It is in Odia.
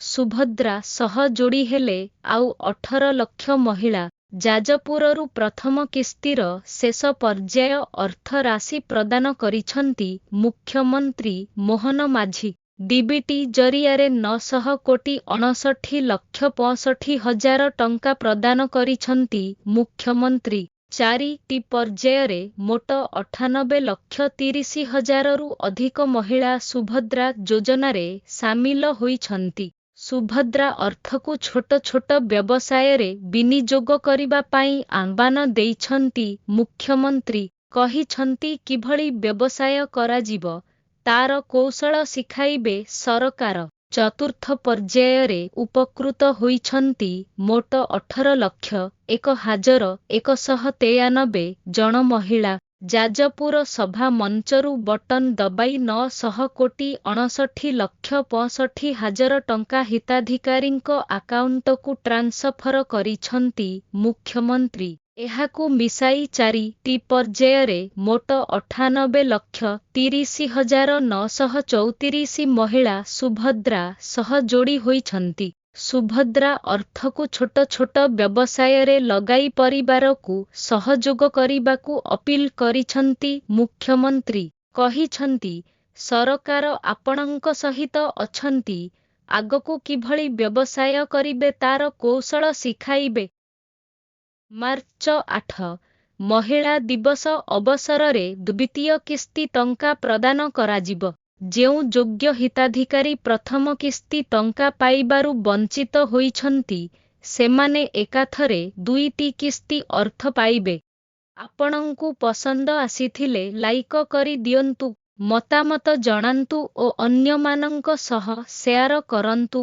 ସୁଭଦ୍ରା ସହ ଯୋଡ଼ି ହେଲେ ଆଉ 18 ଲକ୍ଷ ମହିଳା। ଯାଜପୁରରୁ ପ୍ରଥମ କିସ୍ତିର ଶେଷ ପର୍ଯ୍ୟାୟ ଅର୍ଥ ରାଶି ପ୍ରଦାନ କରିଛନ୍ତି ମୁଖ୍ୟମନ୍ତ୍ରୀ ମୋହନ ମାଝୀ। ଡିବିଟି ଜରିଆରେ 900 କୋଟି 59 ଲକ୍ଷ 65 ହଜାର ଟଙ୍କା ପ୍ରଦାନ କରିଛନ୍ତି ମୁଖ୍ୟମନ୍ତ୍ରୀ। 4ଟି ପର୍ଯ୍ୟାୟରେ ମୋଟ 98 ଲକ୍ଷ 30 ହଜାରରୁ ଅଧିକ ମହିଳା ସୁଭଦ୍ରା ଯୋଜନାରେ ସାମିଲ ହୋଇଛନ୍ତି। ସୁଭଦ୍ରା ଅର୍ଥକୁ ଛୋଟ ଛୋଟ ବ୍ୟବସାୟରେ ବିନିଯୋଗ କରିବା ପାଇଁ ଆହ୍ୱାନ ଦେଇଛନ୍ତି ମୁଖ୍ୟମନ୍ତ୍ରୀ। କହିଛନ୍ତି କିଭଳି ବ୍ୟବସାୟ କରାଯିବ ତାର କୌଶଳ ଶିଖାଇବେ ସରକାର। ଚତୁର୍ଥ ପର୍ଯ୍ୟାୟରେ ଉପକୃତ ହୋଇଛନ୍ତି ମୋଟ 18 ଲକ୍ଷ 1,193 ଜଣ ମହିଳା। ଯାଜପୁର ସଭା ମଞ୍ଚରୁ ବଟନ୍ ଦବାଇ 900 କୋଟି 59 ଲକ୍ଷ 65 ହଜାର ଟଙ୍କା ହିତାଧିକାରୀଙ୍କ ଆକାଉଣ୍ଟକୁ ଟ୍ରାନ୍ସଫର କରିଛନ୍ତି ମୁଖ୍ୟମନ୍ତ୍ରୀ। ଏହାକୁ ମିଶାଇ 4ଟି ପର୍ଯ୍ୟାୟରେ ମୋଟ 98 ଲକ୍ଷ 30 ହଜାର 934 ମହିଳା ସୁଭଦ୍ରା ସହ ଯୋଡ଼ି ହୋଇଛନ୍ତି। ସୁଭଦ୍ରା ଅର୍ଥକୁ ଛୋଟ ଛୋଟ ବ୍ୟବସାୟରେ ଲଗାଇ ପରିବାରକୁ ସହଯୋଗ କରିବାକୁ ଅପିଲ କରିଛନ୍ତି ମୁଖ୍ୟମନ୍ତ୍ରୀ। କହିଛନ୍ତି ସରକାର ଆପଣଙ୍କ ସହିତ ଅଛନ୍ତି। ଆଗକୁ କିଭଳି ବ୍ୟବସାୟ କରିବେ ତାର କୌଶଳ ଶିଖାଇବେ। ମାର୍ଚ୍ଚ 8 ମହିଳା ଦିବସ ଅବସରରେ ଦ୍ୱିତୀୟ କିସ୍ତି ଟଙ୍କା ପ୍ରଦାନ କରାଯିବ। ଯେଉଁ ଯୋଗ୍ୟ ହିତାଧିକାରୀ ପ୍ରଥମ କିସ୍ତି ଟଙ୍କା ପାଇବାରୁ ବଞ୍ଚିତ ହୋଇଛନ୍ତି ସେମାନେ ଏକାଥରେ 2ଟି କିସ୍ତି ଅର୍ଥ ପାଇବେ। ଆପଣଙ୍କୁ ପସନ୍ଦ ଆସିଥିଲେ ଲାଇକ୍ କରି ଦିଅନ୍ତୁ, ମତାମତ ଜଣାନ୍ତୁ ଓ ଅନ୍ୟମାନଙ୍କ ସହ ସେୟାର କରନ୍ତୁ।